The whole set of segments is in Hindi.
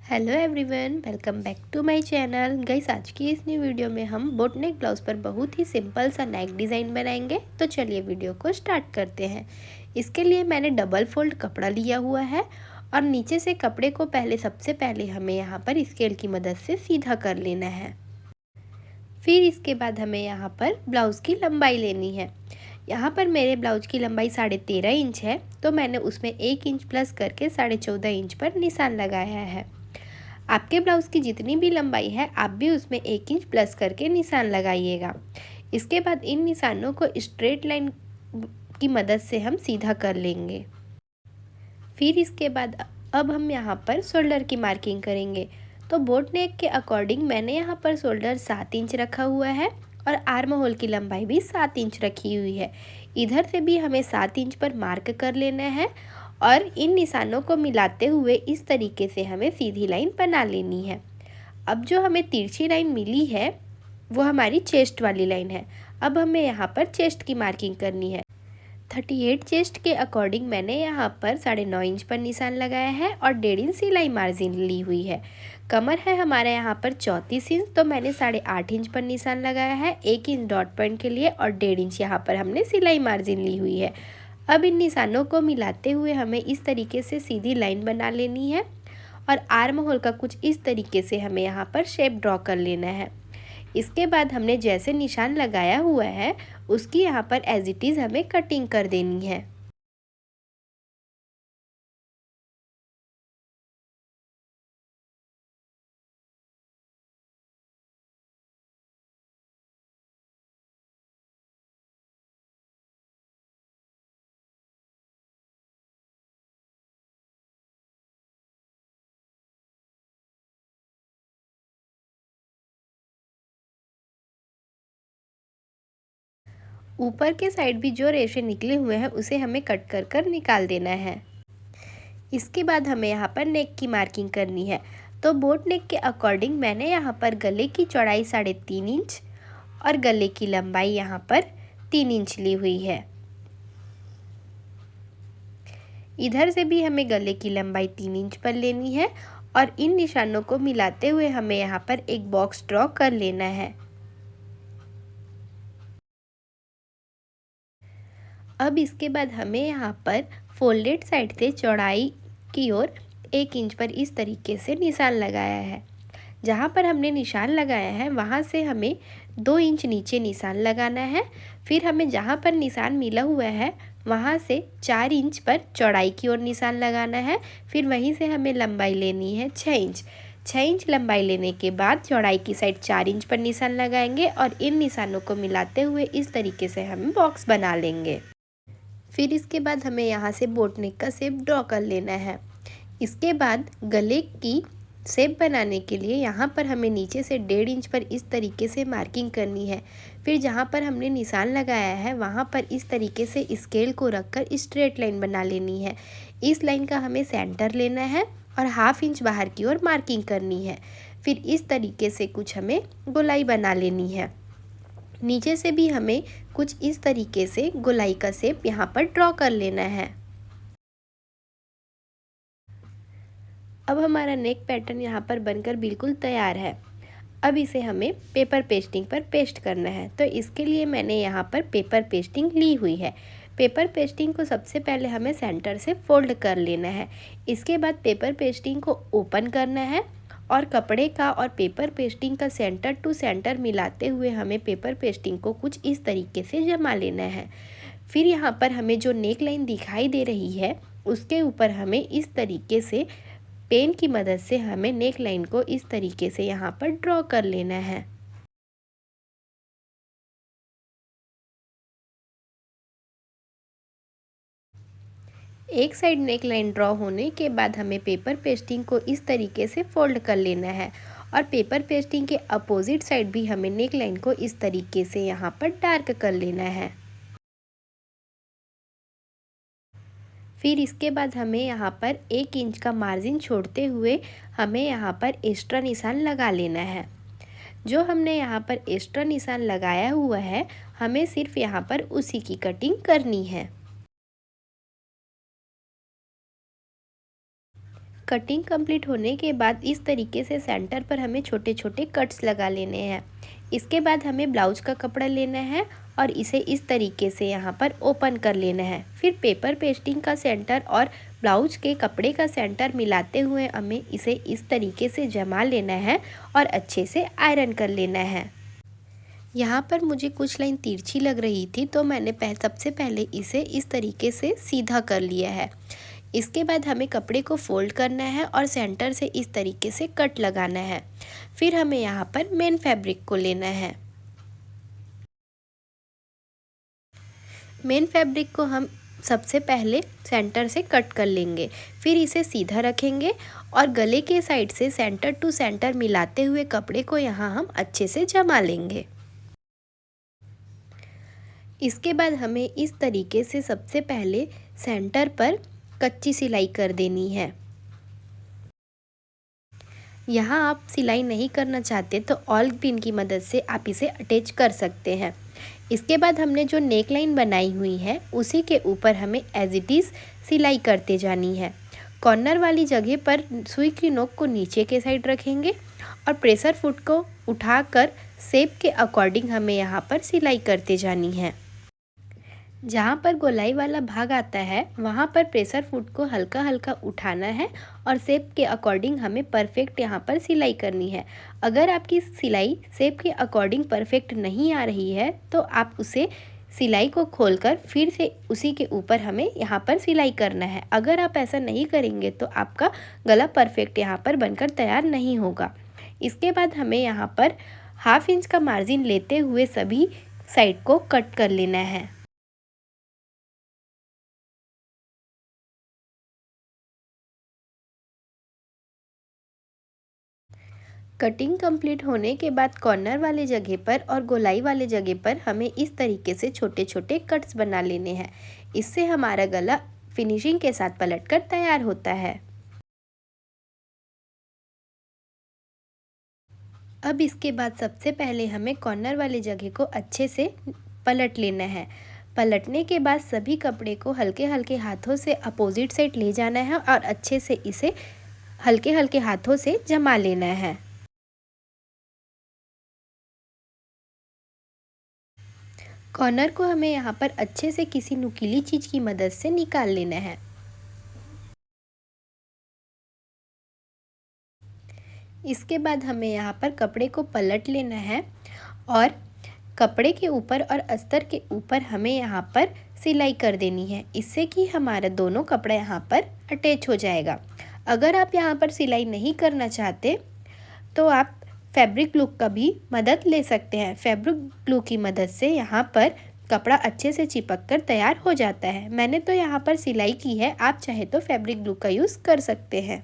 Hello everyone, welcome back to my channel. Guys, आज की इस न्यू वीडियो में हम बोट नेक ब्लाउज पर बहुत ही सिंपल सा नेक डिज़ाइन बनाएंगे। तो चलिए वीडियो को स्टार्ट करते हैं। इसके लिए मैंने डबल फोल्ड कपड़ा लिया हुआ है और नीचे से कपड़े को सबसे पहले हमें यहाँ पर स्केल की मदद से सीधा कर लेना है। फिर इसके बाद हमें यहाँ पर ब्लाउज़ की लंबाई लेनी है। यहाँ पर मेरे ब्लाउज की लंबाई 13.5 इंच है, तो मैंने उसमें 1 इंच प्लस करके 14.5 इंच पर निशान लगाया है। आपके ब्लाउज़ की जितनी भी लंबाई है आप भी उसमें 1 इंच प्लस करके निशान लगाइएगा। इसके बाद इन निशानों को स्ट्रेट लाइन की मदद से हम सीधा कर लेंगे। फिर इसके बाद अब हम यहाँ पर शोल्डर की मार्किंग करेंगे। तो बोट नेक के अकॉर्डिंग मैंने यहाँ पर शोल्डर 7 इंच रखा हुआ है और आर्म होल की लंबाई भी 7 इंच रखी हुई है। इधर से भी हमें 7 इंच पर मार्क कर लेना है और इन निशानों को मिलाते हुए इस तरीके से हमें सीधी लाइन बना लेनी है। अब जो हमें तिरछी लाइन मिली है वो हमारी चेस्ट वाली लाइन है। अब हमें यहाँ पर चेस्ट की मार्किंग करनी है। 38 चेस्ट के अकॉर्डिंग मैंने यहाँ पर 9.5 इंच पर निशान लगाया है और 1.5 इंच सिलाई मार्जिन ली हुई है। कमर है हमारे यहाँ पर 34 इंच, तो मैंने 8.5 इंच पर निशान लगाया है 1 इंच डॉट पॉइंट के लिए और 1.5 इंच यहाँ पर हमने सिलाई मार्जिन ली हुई है। अब इन निशानों को मिलाते हुए हमें इस तरीके से सीधी लाइन बना लेनी है और आर्म होल का कुछ इस तरीके से हमें यहाँ पर शेप ड्रॉ कर लेना है। इसके बाद हमने जैसे निशान लगाया हुआ है उसकी यहाँ पर एज इट इज़ हमें कटिंग कर देनी है। ऊपर के साइड भी जो रेशे निकले हुए हैं उसे हमें कट कर कर निकाल देना है। इसके बाद हमें यहाँ पर नेक की मार्किंग करनी है। तो बोट नेक के अकॉर्डिंग मैंने यहाँ पर गले की चौड़ाई 3.5 इंच और गले की लंबाई यहाँ पर 3 इंच ली हुई है। इधर से भी हमें गले की लंबाई 3 इंच पर लेनी है और इन निशानों को मिलाते हुए हमें यहाँ पर एक बॉक्स ड्रॉ कर लेना है। अब इसके बाद हमें यहाँ पर फोल्डेड साइड से चौड़ाई की ओर 1 इंच पर इस तरीके से निशान लगाया है। जहाँ पर हमने निशान लगाया है वहाँ से हमें 2 इंच नीचे निशान लगाना है। फिर हमें जहाँ पर निशान मिला हुआ है वहाँ से 4 इंच पर चौड़ाई की ओर निशान लगाना है। फिर वहीं से हमें लंबाई लेनी है 6 इंच। 6 इंच लंबाई लेने के बाद चौड़ाई की साइड 4 इंच पर निशान लगाएंगे और इन निशानों को मिलाते हुए इस तरीके से हम बॉक्स बना लेंगे। फिर इसके बाद हमें यहाँ से बोट नेक का शेप ड्रॉ कर लेना है। इसके बाद गले की शेप बनाने के लिए यहाँ पर हमें नीचे से 1.5 इंच पर इस तरीके से मार्किंग करनी है। फिर जहाँ पर हमने निशान लगाया है वहाँ पर इस तरीके से स्केल को रखकर स्ट्रेट लाइन बना लेनी है। इस लाइन का हमें सेंटर लेना है और 1/2 इंच बाहर की ओर मार्किंग करनी है। फिर इस तरीके से कुछ हमें गोलाई बना लेनी है। नीचे से भी हमें कुछ इस तरीके से गोलाई का शेप यहाँ पर ड्रॉ कर लेना है। अब हमारा नेक पैटर्न यहाँ पर बनकर बिल्कुल तैयार है। अब इसे हमें पेपर पेस्टिंग पर पेस्ट करना है। तो इसके लिए मैंने यहाँ पर पेपर पेस्टिंग ली हुई है। पेपर पेस्टिंग को सबसे पहले हमें सेंटर से फोल्ड कर लेना है। इसके बाद पेपर पेस्टिंग को ओपन करना है और कपड़े का और पेपर पेस्टिंग का सेंटर टू सेंटर मिलाते हुए हमें पेपर पेस्टिंग को कुछ इस तरीके से जमा लेना है। फिर यहाँ पर हमें जो नेक लाइन दिखाई दे रही है उसके ऊपर हमें इस तरीके से पेन की मदद से हमें नेक लाइन को इस तरीके से यहाँ पर ड्रॉ कर लेना है। एक साइड नेक लाइन ड्रॉ होने के बाद हमें पेपर पेस्टिंग को इस तरीके से फोल्ड कर लेना है और पेपर पेस्टिंग के अपोजिट साइड भी हमें नेक लाइन को इस तरीके से यहाँ पर डार्क कर लेना है। फिर इसके बाद हमें यहाँ पर 1 इंच का मार्जिन छोड़ते हुए हमें यहाँ पर एक्स्ट्रा निशान लगा लेना है। जो हमने यहाँ पर एक्स्ट्रा निशान लगाया हुआ है हमें सिर्फ यहाँ पर उसी की कटिंग करनी है। कटिंग कंप्लीट होने के बाद इस तरीके से सेंटर पर हमें छोटे छोटे कट्स लगा लेने हैं। इसके बाद हमें ब्लाउज का कपड़ा लेना है और इसे इस तरीके से यहाँ पर ओपन कर लेना है। फिर पेपर पेस्टिंग का सेंटर और ब्लाउज के कपड़े का सेंटर मिलाते हुए हमें इसे इस तरीके से जमा लेना है और अच्छे से आयरन कर लेना है। यहाँ पर मुझे कुछ लाइन तिरछी लग रही थी तो मैंने सबसे पहले इसे इस तरीके से सीधा कर लिया है। इसके बाद हमें कपड़े को फोल्ड करना है और सेंटर से इस तरीके से कट लगाना है। फिर हमें यहाँ पर मेन फैब्रिक को लेना है। मेन फैब्रिक को हम सबसे पहले सेंटर से कट कर लेंगे, फिर इसे सीधा रखेंगे और गले के साइड से सेंटर टू सेंटर मिलाते हुए कपड़े को यहाँ हम अच्छे से जमा लेंगे। इसके बाद हमें इस तरीके से सबसे पहले सेंटर पर कच्ची सिलाई कर देनी है। यहाँ आप सिलाई नहीं करना चाहते तो ऑल पिन की मदद से आप इसे अटैच कर सकते हैं। इसके बाद हमने जो नेक लाइन बनाई हुई है उसी के ऊपर हमें एज इट इज़ सिलाई करते जानी है। कॉर्नर वाली जगह पर सुई की नोक को नीचे के साइड रखेंगे और प्रेशर फुट को उठाकर शेप के अकॉर्डिंग हमें यहाँ पर सिलाई करते जानी है। जहाँ पर गोलाई वाला भाग आता है वहाँ पर प्रेशर फुट को हल्का हल्का उठाना है और शेप के अकॉर्डिंग हमें परफेक्ट यहाँ पर सिलाई करनी है। अगर आपकी सिलाई शेप के अकॉर्डिंग परफेक्ट नहीं आ रही है तो आप उसे सिलाई को खोलकर फिर से उसी के ऊपर हमें यहाँ पर सिलाई करना है। अगर आप ऐसा नहीं करेंगे तो आपका गला परफेक्ट यहाँ पर बनकर तैयार नहीं होगा। इसके बाद हमें यहाँ पर 1/2 इंच का मार्जिन लेते हुए सभी साइड को कट कर लेना है। कटिंग कंप्लीट होने के बाद कॉर्नर वाले जगह पर और गोलाई वाले जगह पर हमें इस तरीके से छोटे छोटे कट्स बना लेने हैं। इससे हमारा गला फिनिशिंग के साथ पलटकर तैयार होता है। अब इसके बाद सबसे पहले हमें कॉर्नर वाले जगह को अच्छे से पलट लेना है। पलटने के बाद सभी कपड़े को हल्के हल्के हाथों से अपोजिट साइड ले जाना है और अच्छे से इसे हल्के हल्के हाथों से जमा लेना है। कॉर्नर को हमें यहाँ पर अच्छे से किसी नुकीली चीज़ की मदद से निकाल लेना है। इसके बाद हमें यहाँ पर कपड़े को पलट लेना है और कपड़े के ऊपर और अस्तर के ऊपर हमें यहाँ पर सिलाई कर देनी है। इससे कि हमारा दोनों कपड़ा यहाँ पर अटैच हो जाएगा। अगर आप यहाँ पर सिलाई नहीं करना चाहते तो आप फैब्रिक ग्लू का भी मदद ले सकते हैं। फैब्रिक ग्लू की मदद से यहाँ पर कपड़ा अच्छे से चिपक कर तैयार हो जाता है। मैंने तो यहाँ पर सिलाई की है, आप चाहे तो फैब्रिक ग्लू का यूज़ कर सकते हैं।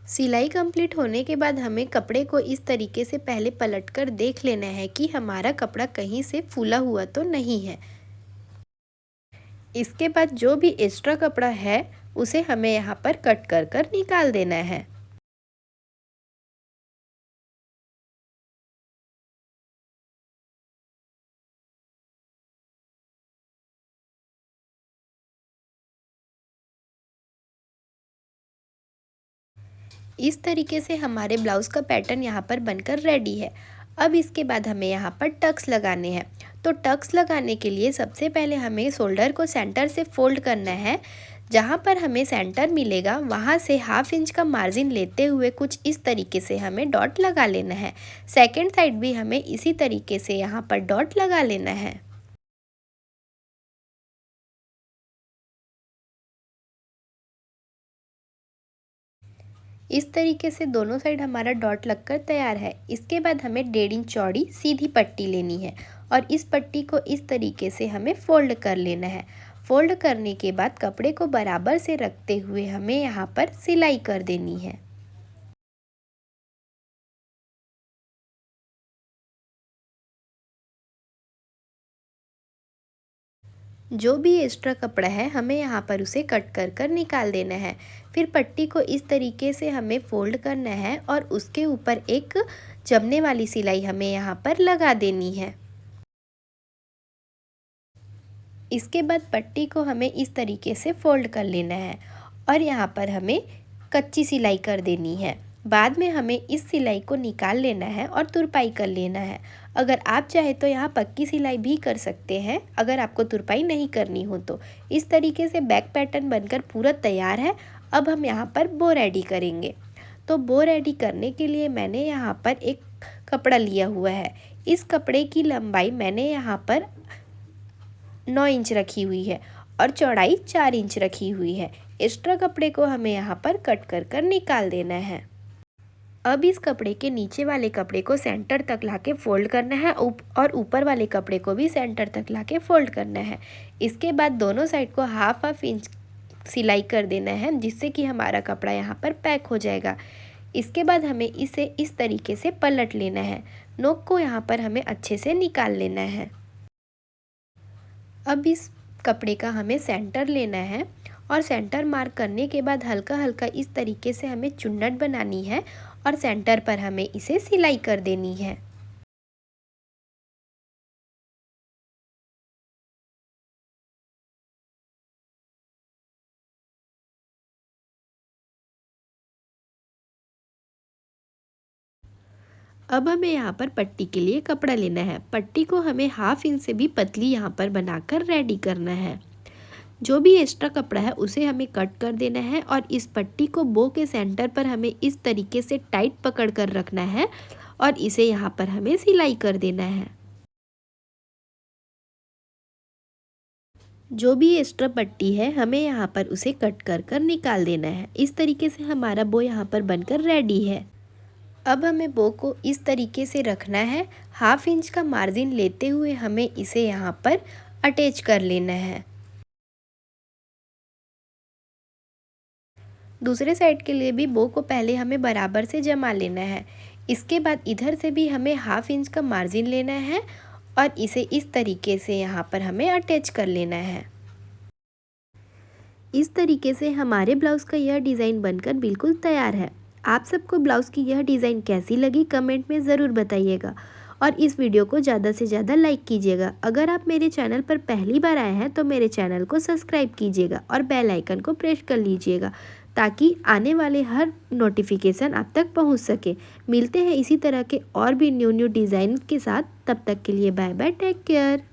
सिलाई कंप्लीट होने के बाद हमें कपड़े को इस तरीके से पहले पलटकर देख लेना है कि हमारा कपड़ा कहीं से फूला हुआ तो नहीं है। इसके बाद जो भी एक्स्ट्रा कपड़ा है उसे हमें यहाँ पर कट कर कर निकाल देना है। इस तरीके से हमारे ब्लाउज़ का पैटर्न यहाँ पर बनकर रेडी है। अब इसके बाद हमें यहाँ पर टक्स लगाने हैं। तो टक्स लगाने के लिए सबसे पहले हमें शोल्डर को सेंटर से फोल्ड करना है। जहाँ पर हमें सेंटर मिलेगा वहाँ से 1/2 इंच का मार्जिन लेते हुए कुछ इस तरीके से हमें डॉट लगा लेना है। सेकेंड साइड भी हमें इसी तरीके से यहाँ पर डॉट लगा लेना है। इस तरीके से दोनों साइड हमारा डॉट लगकर तैयार है। इसके बाद हमें 1.5 इंच चौड़ी सीधी पट्टी लेनी है और इस पट्टी को इस तरीके से हमें फोल्ड कर लेना है। फोल्ड करने के बाद कपड़े को बराबर से रखते हुए हमें यहाँ पर सिलाई कर देनी है। जो भी एक्स्ट्रा कपड़ा है हमें यहाँ पर उसे कट कर कर निकाल देना है। फिर पट्टी को इस तरीके से हमें फोल्ड करना है और उसके ऊपर एक जमने वाली सिलाई हमें यहाँ पर लगा देनी है। इसके बाद पट्टी को हमें इस तरीके से फोल्ड कर लेना है और यहाँ पर हमें कच्ची सिलाई कर देनी है। बाद में हमें इस सिलाई को निकाल लेना है और तुरपाई कर लेना है। अगर आप चाहे तो यहाँ पक्की सिलाई भी कर सकते हैं, अगर आपको तुरपाई नहीं करनी हो तो। इस तरीके से बैक पैटर्न बनकर पूरा तैयार है। अब हम यहाँ पर बो रेडी करेंगे। तो बो रेडी करने के लिए मैंने यहाँ पर एक कपड़ा लिया हुआ है। इस कपड़े की लंबाई मैंने यहाँ पर 9 इंच रखी हुई है और चौड़ाई 4 इंच रखी हुई है। एक्स्ट्रा कपड़े को हमें यहाँ पर कट कर कर निकाल देना है। अब इस कपड़े के नीचे वाले कपड़े को सेंटर तक लाके फोल्ड करना है और ऊपर वाले कपड़े को भी सेंटर तक लाके फोल्ड करना है। इसके बाद दोनों साइड को हाफ इंच सिलाई कर देना है, जिससे कि हमारा कपड़ा यहाँ पर पैक हो जाएगा। इसके बाद हमें इसे इस तरीके से पलट लेना है। नोक को यहाँ पर हमें अच्छे से निकाल लेना है। अब इस कपड़े का हमें सेंटर लेना है और सेंटर मार्क करने के बाद हल्का हल्का इस तरीके से हमें चुन्नट बनानी है और सेंटर पर हमें इसे सिलाई कर देनी है। अब हमें यहाँ पर पट्टी के लिए कपड़ा लेना है। पट्टी को हमें हाफ इंच से भी पतली यहाँ पर बनाकर रेडी करना है। जो भी एक्स्ट्रा कपड़ा है उसे हमें कट कर देना है और इस पट्टी को बो के सेंटर पर हमें इस तरीके से टाइट पकड़ कर रखना है और इसे यहाँ पर हमें सिलाई कर देना है। जो भी एक्स्ट्रा पट्टी है हमें यहाँ पर उसे कट कर कर निकाल देना है। इस तरीके से हमारा बो यहाँ पर बनकर रेडी है। अब हमें बो को इस तरीके से रखना है। हाफ इंच का मार्जिन लेते हुए हमें इसे यहाँ पर अटैच कर लेना है। दूसरे साइड के लिए भी बो को पहले हमें बराबर से जमा लेना है। इसके बाद इधर से भी हमें हाफ इंच का मार्जिन लेना है और इसे इस तरीके से यहाँ पर हमें अटैच कर लेना है। इस तरीके से हमारे ब्लाउज़ का यह डिज़ाइन बनकर बिल्कुल तैयार है। आप सबको ब्लाउज़ की यह डिज़ाइन कैसी लगी कमेंट में ज़रूर बताइएगा और इस वीडियो को ज़्यादा से ज़्यादा लाइक कीजिएगा। अगर आप मेरे चैनल पर पहली बार आए हैं तो मेरे चैनल को सब्सक्राइब कीजिएगा और बेल आइकन को प्रेस कर लीजिएगा, ताकि आने वाले हर नोटिफिकेशन आप तक पहुंच सके। मिलते हैं इसी तरह के और भी न्यू डिज़ाइन के साथ। तब तक के लिए बाय बाय, टेक केयर।